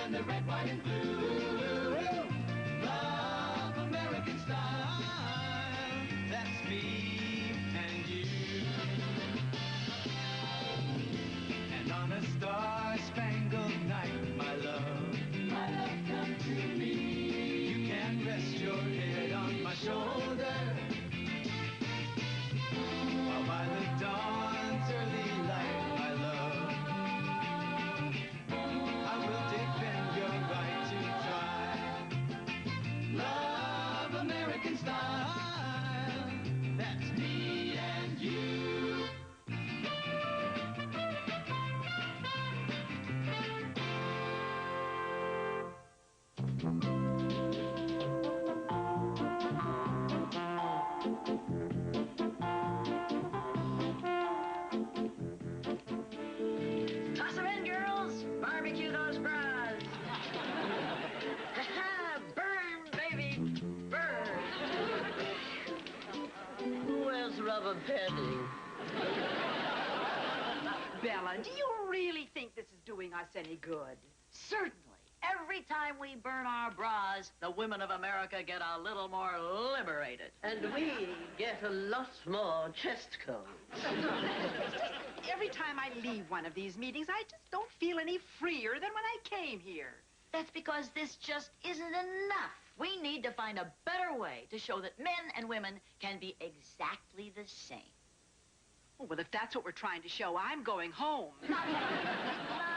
and the red, white, and blue. Love American style, that's me and you. And on a star-spangled night, my love, come to me. You can rest your head on my shoulder, while by the dawn's early light, my love, I will defend your right to try. Love American style, that's me and you. Toss them in, girls. Barbecue those bras. Burn, baby, burn. Where's rubber padding? Bella, do you really think this is doing us any good? Certainly. Every time we burn our bras, the women of America get a little more liberated. And we get a lot more chest cold. Every time I leave one of these meetings, I just don't feel any freer than when I came here. That's because this just isn't enough. We need to find a better way to show that men and women can be exactly the same. Oh, well, if that's what we're trying to show, I'm going home. Not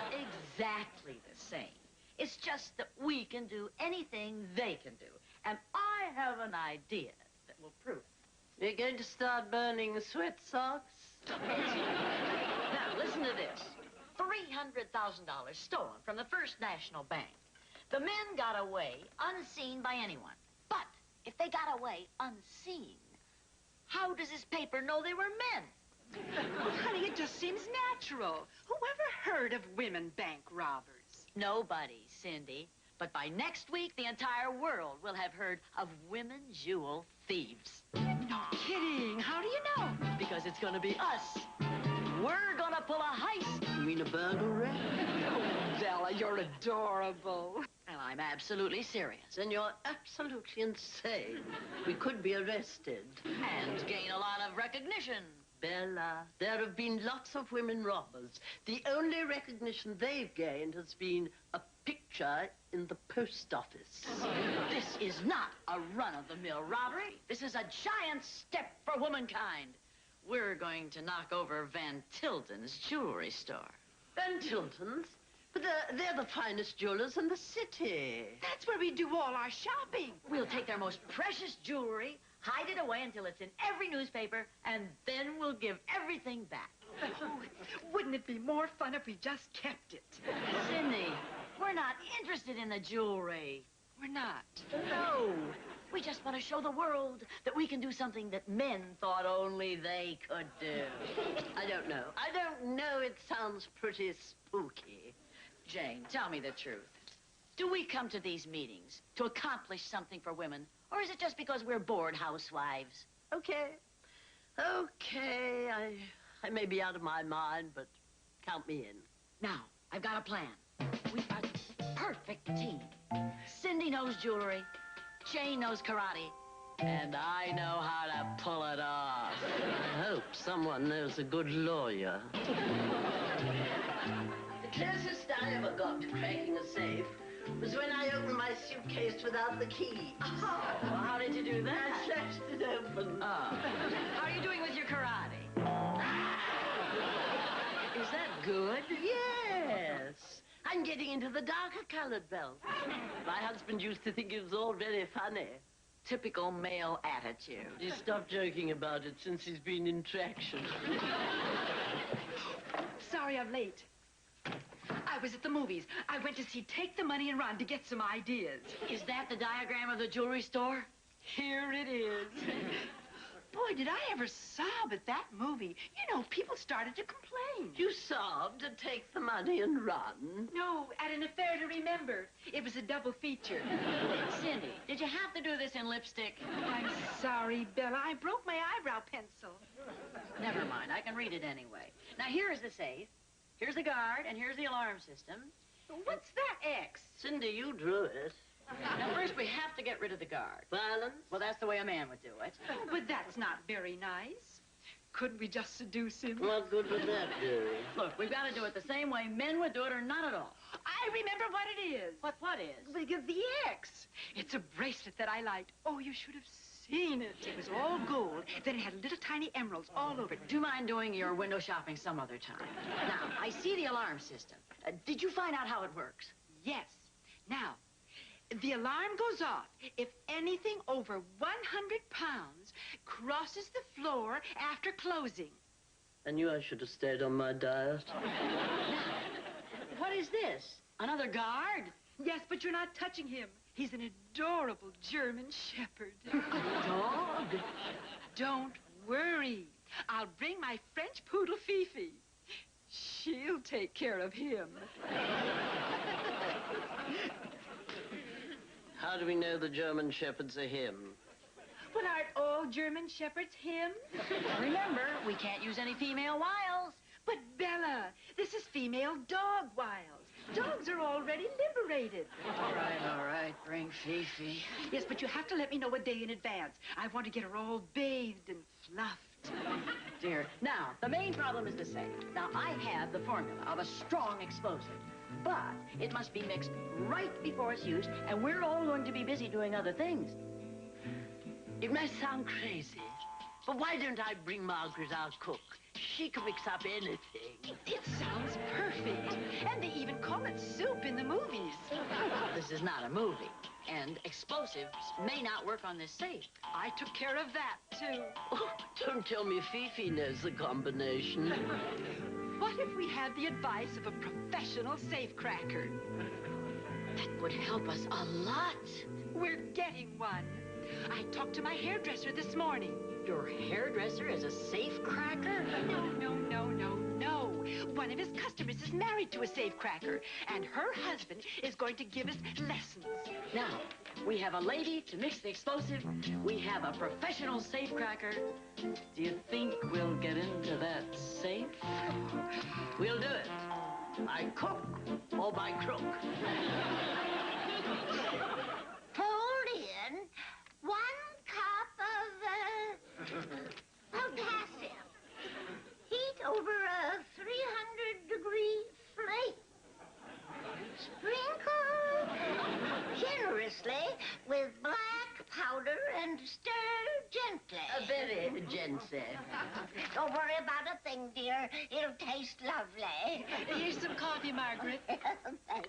exactly the same. It's just that we can do anything they can do. And I have an idea that will prove it. You're going to start burning sweat socks? Now, listen to this. $300,000 stolen from the First National Bank. The men got away unseen by anyone. But if they got away unseen, how does this paper know they were men? Well, honey, it just seems natural. Whoever heard of women bank robbers? Nobody, Cindy. But by next week, the entire world will have heard of women jewel thieves. No kidding. How do you know? Because it's gonna be us. We're gonna pull a heist. You mean a burglary? Oh, Bella, you're adorable. And I'm absolutely serious. Then you're absolutely insane. We could be arrested. And gain a lot of recognition. Bella, there have been lots of women robbers. The only recognition they've gained has been a picture in the post office. This is not a run-of-the-mill robbery. This is a giant step for womankind. We're going to knock over Van Tilden's jewelry store. Van Tilden's? But they're the finest jewelers in the city. That's where we do all our shopping. We'll take their most precious jewelry, hide it away until it's in every newspaper, and then we'll give everything back. Oh, wouldn't it be more fun if we just kept it? Cindy, we're not interested in the jewelry. We're not. No. We just want to show the world that we can do something that men thought only they could do. I don't know. I don't know. It sounds pretty spooky. Jane, tell me the truth. Do we come to these meetings to accomplish something for women, or is it just because we're bored housewives? Okay. Okay. I may be out of my mind, but count me in. Now, I've got a plan. We are the perfect team. Cindy knows jewelry, Jane knows karate, and I know how to pull it off. I hope someone knows a good lawyer. The closest I ever got to cracking a safe was when I opened my suitcase without the key. Oh, well, how did you do that? I slashed it open. Oh. How are you doing with your karate? Is that good? Yes. I'm getting into the darker colored belt. My husband used to think it was all very funny. Typical male attitude. He's stopped joking about it since he's been in traction. Sorry I'm late. I was at the movies. I went to see Take the Money and Run to get some ideas. Is that the diagram of the jewelry store? Here it is. Boy, did I ever sob at that movie. You know, people started to complain. You sobbed to Take the Money and Run? No, at an affair to remember. It was a double feature. Cindy, did you have to do this in lipstick? I'm sorry, Bella. I broke my eyebrow pencil. Never mind. I can read it anyway. Now, here is the safe. Here's the guard, and here's the alarm system. What's that X? Cindy, you drew it. Now, first, we have to get rid of the guard. Violence? Well, that's the way a man would do it. Oh, but that's not very nice. Couldn't we just seduce him? What good would that do? Look, we've got to do it the same way men would do it or not at all. I remember what it is. What is? The X. It's a bracelet that I liked. Oh, you should have seen it. It was all gold. Then it had little tiny emeralds all over it. Do you mind doing your window shopping some other time? Now, I see the alarm system. Did you find out how it works? Yes. Now, the alarm goes off if anything over 100 pounds crosses the floor after closing. I knew I should have stayed on my diet. What is this? Another guard? Yes, but you're not touching him. He's an adorable German shepherd. A dog? Don't worry. I'll bring my French poodle Fifi. She'll take care of him. How do we know the German shepherds are him? But aren't all German shepherds him? Remember, we can't use any female wiles. But Bella, this is female dog wiles. Dogs are already liberated. All right. Bring Fifi. Yes, but you have to let me know a day in advance. I want to get her all bathed and fluffed. Dear. Now, the main problem is the same. Now, I have the formula of a strong explosive. But it must be mixed right before it's used, and we're all going to be busy doing other things. It may sound crazy, but why don't I bring Margaret, our cook? She can mix up anything. It sounds perfect. And they even call it soup in the movies. This is not a movie, and explosives may not work on this safe. I took care of that, too. Oh, don't tell me Fifi knows the combination. What if we had the advice of a professional safecracker? That would help us a lot. We're getting one. I talked to my hairdresser this morning. Your hairdresser is a safecracker? No. One of his customers is married to a safecracker, and her husband is going to give us lessons. Now, we have a lady to mix the explosive. We have a professional safecracker. Do you think we'll get into that safe? We'll do it. By cook or by crook. Hold in 1 cup of potassium. Heat over a 300-degree flame. Sprinkle generously with black powder and stir gently. Very gently. Don't worry about a thing, dear. It'll taste lovely. Here's some coffee, Margaret. Thanks.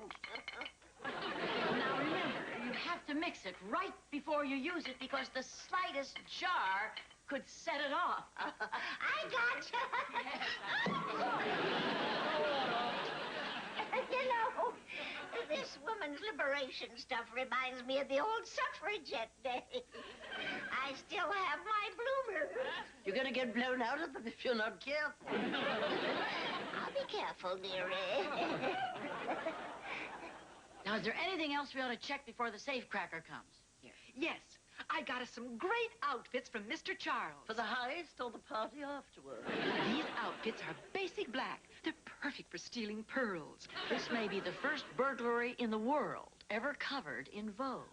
Now, remember, you have to mix it right before you use it because the slightest jar could set it off. I got you. You know, this woman's liberation stuff reminds me of the old suffragette days. I still have my bloomers. You're gonna get blown out of them if you're not careful. I'll be careful, dearie. Now, is there anything else we ought to check before the safecracker comes? Here. Yes, I got us some great outfits from Mr. Charles. For the heist or the party afterward? These outfits are basic black. They're perfect for stealing pearls. This may be the first burglary in the world ever covered in Vogue.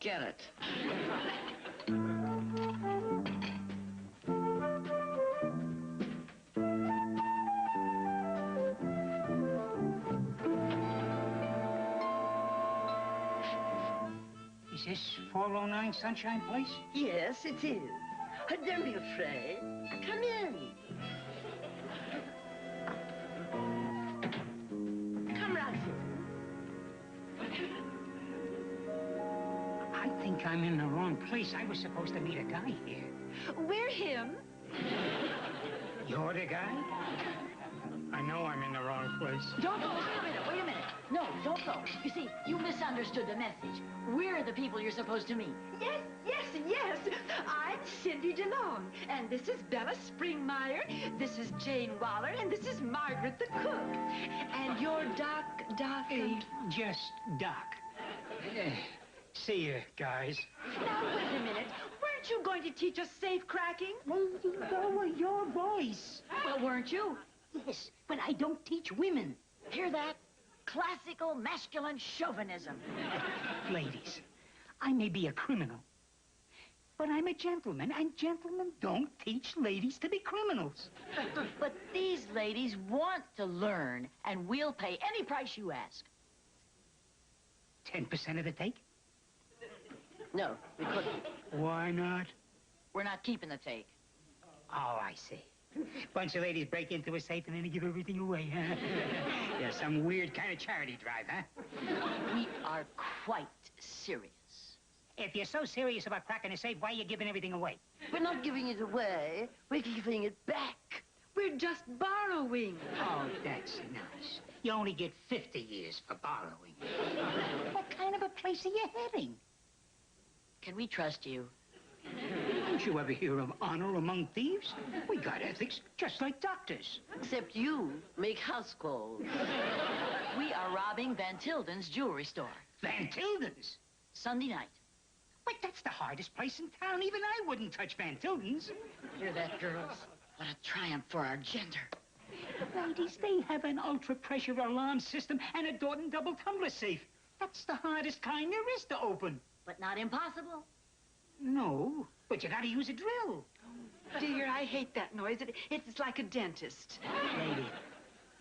Get it. Is this 409 Sunshine Place? Yes, it is. Don't be afraid. Come in. Come right in. I think I'm in the wrong place. I was supposed to meet a guy here. We're him. You're the guy? I know I'm in the wrong place. Don't go. Wait a minute. No, don't go. You see, you misunderstood the message. We're the people you're supposed to meet. Yes. I'm Cindy DeLong, and this is Bella Springmeyer, this is Jane Waller, and this is Margaret the cook. And you're Doc... Just Doc. See you, guys. Now, wait a minute. Weren't you going to teach us safe cracking? Well, you go with your voice. Well, weren't you? Yes, but I don't teach women. Hear that? Classical masculine chauvinism. Ladies, I may be a criminal, but I'm a gentleman, and gentlemen don't teach ladies to be criminals. But these ladies want to learn, and we'll pay any price you ask. 10% of the take? No, we couldn't. Why not? We're not keeping the take. Oh, I see. Bunch of ladies break into a safe and then they give everything away, huh? Yeah, some weird kind of charity drive, huh? We are quite serious. If you're so serious about cracking a safe, why are you giving everything away? We're not giving it away. We're giving it back. We're just borrowing. Oh, that's nice. You only get 50 years for borrowing. What kind of a place are you heading? Can we trust you? Don't you ever hear of honor among thieves? We got ethics, just like doctors. Except you make house calls. We are robbing Van Tilden's jewelry store. Van Tilden's? Sunday night. Wait, that's the hardest place in town. Even I wouldn't touch Van Tilden's. Hear that, girls? What a triumph for our gender. Ladies, they have an ultra-pressure alarm system and a Dorton double tumbler safe. That's the hardest kind there is to open. But not impossible. No, but you gotta use a drill. Dear, I hate that noise. It's like a dentist. Lady,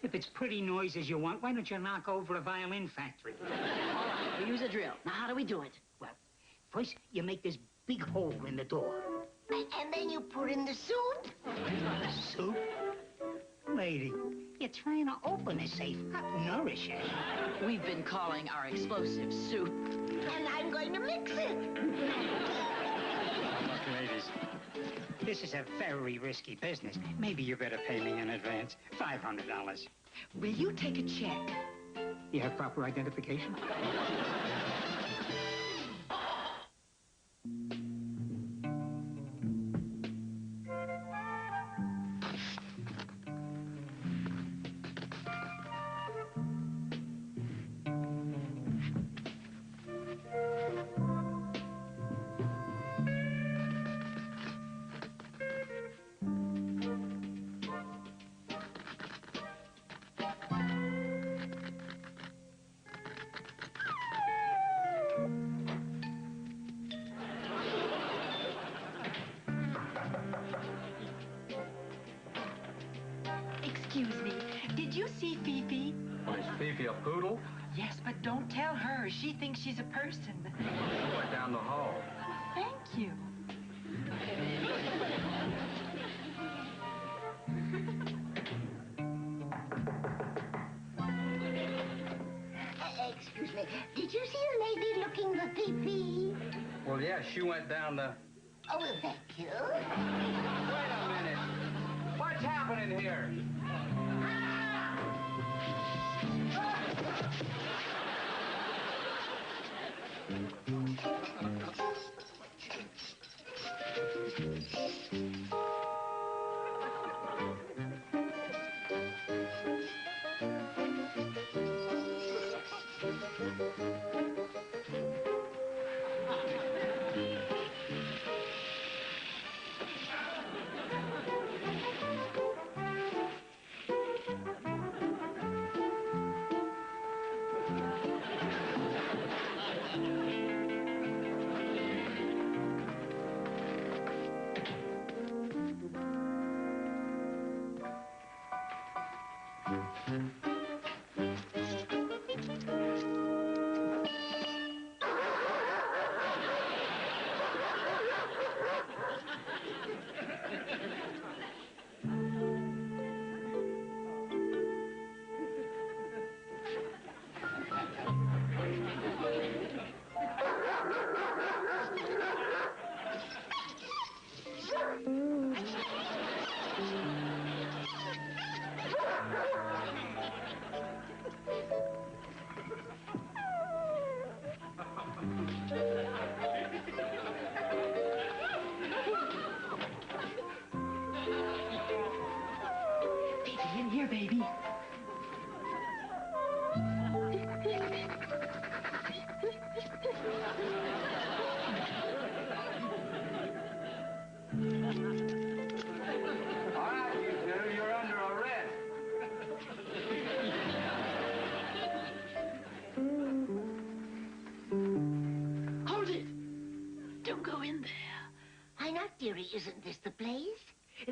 if it's pretty noises you want, why don't you knock over a violin factory? All right, we use a drill. Now, how do we do it? Well, first you make this big hole in the door. And then you put in the suit. Soup? Lady, you're trying to open a safe, not nourish it. We've been calling our explosive soup. And I'm going to mix it. Look, ladies, this is a very risky business. Maybe you better pay me in advance. $500. Will you take a check? You have proper identification? Excuse me. Did you see Fifi? Is Fifi a poodle? Yes, but don't tell her. She thinks she's a person. She went down the hall. Thank you. Excuse me. Did you see the lady looking for Fifi? Well, yeah, she went down the... Oh, well, thank you. Wait a minute. What's happening here? Fifi, in here, baby. All right, you two, you're under arrest.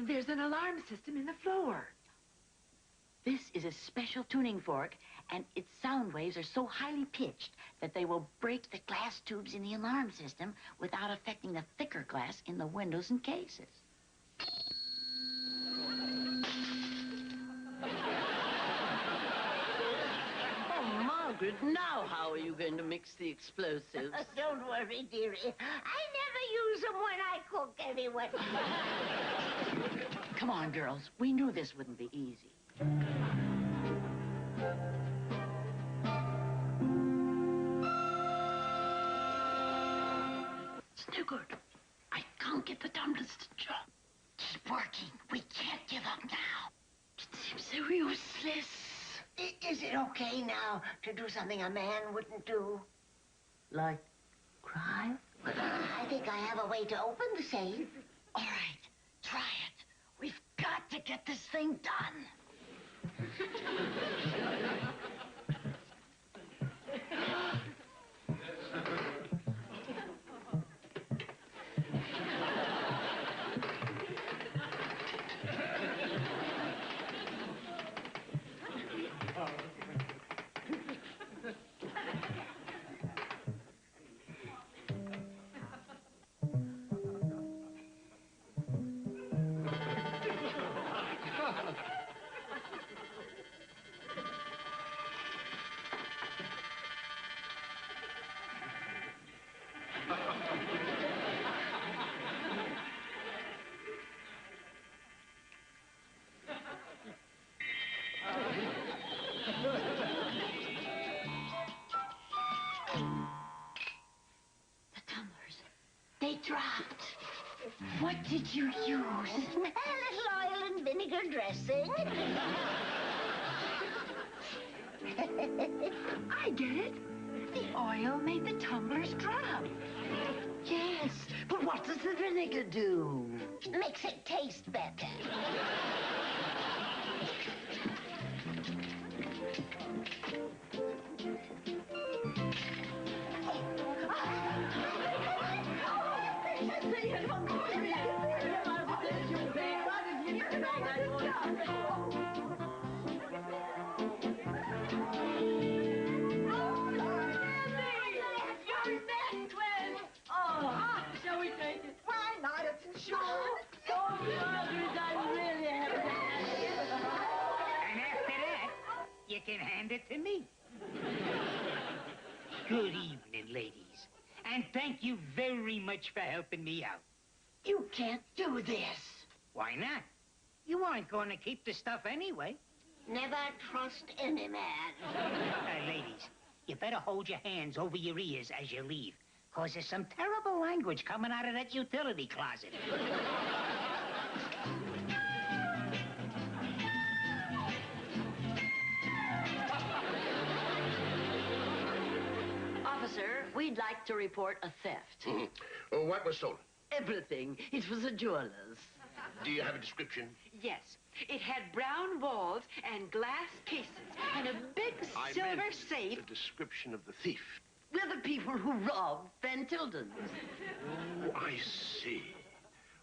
There's an alarm system in the floor. This is a special tuning fork, and its sound waves are so highly pitched that they will break the glass tubes in the alarm system without affecting the thicker glass in the windows and cases. Oh, Margaret, now how are you going to mix the explosives? Don't worry, dearie. I never use them when I cook anyway. Come on, girls. We knew this wouldn't be easy. Zuckert, I can't get the tumblers to drop. Keep working. We can't give up now. It seems so useless. Is it okay now to do something a man wouldn't do? Like cry? I think I have a way to open the safe. All right. Try it. We've got to get this thing done. They dropped. What did you use? A little oil and vinegar dressing. I get it. The oil made the tumblers drop. Yes, but what does the vinegar do? Makes it taste better. You can hand it to me. Good evening, ladies. And thank you very much for helping me out. You can't do this. Why not? You aren't going to keep the stuff anyway. Never trust any man. Ladies, you better hold your hands over your ears as you leave, because there's some terrible language coming out of that utility closet. Officer, we'd like to report a theft. Oh, what was stolen? Everything. It was a jeweler's. Do you have a description? Yes. It had brown walls and glass cases and a big silver safe. The description of the thief. We're the people who robbed Van Tilden's. Oh, I see.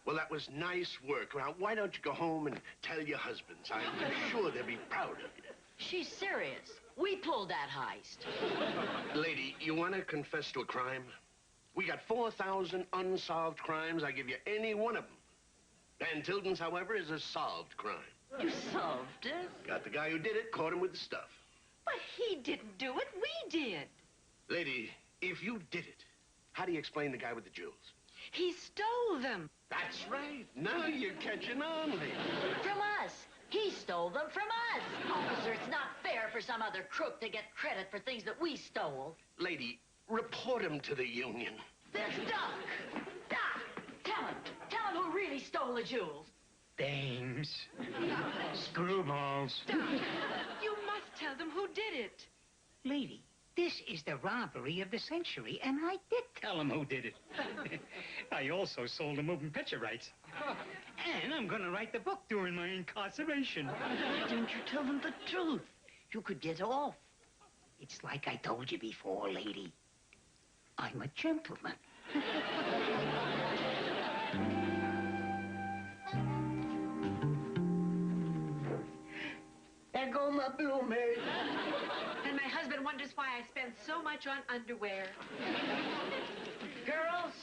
Well, that was nice work. Now, why don't you go home and tell your husbands? I'm sure they'll be proud of you. She's serious. We pulled that heist. Lady, you want to confess to a crime? We got 4,000 unsolved crimes. I give you any one of them. Van Tilden's, however, is a solved crime. You solved it? Got the guy who did it, caught him with the stuff. But he didn't do it. We did. Lady, if you did it, how do you explain the guy with the jewels? He stole them. That's right. Now you're catching on, lady. From us. He stole them from us. Officer, it's not fair for some other crook to get credit for things that we stole. Lady, report him to the union. There's Doc. Doc, tell him who really stole the jewels. Dames. Screwballs. Doc, you must tell them who did it. Lady, this is the robbery of the century, and I did tell him who did it. I also sold the moving picture rights. And I'm going to write the book during my incarceration. Why don't you tell them the truth? You could get off. It's like I told you before, lady. I'm a gentleman. blooming. And my husband wonders why I spend so much on underwear. Girls,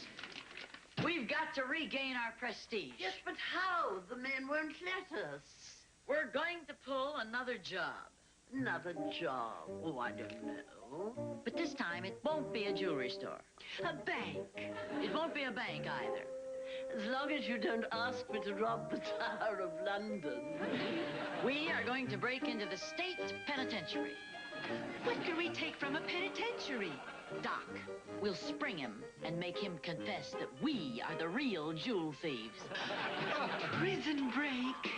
we've got to regain our prestige. Yes, but how? The men won't let us. We're going to pull another job. Another job? Oh, I don't know. But this time, it won't be a jewelry store. A bank. It won't be a bank either. As long as you don't ask me to rob the Tower of London. We are going to break into the state penitentiary. What can we take from a penitentiary? Doc, we'll spring him and make him confess that we are the real jewel thieves. Prison break.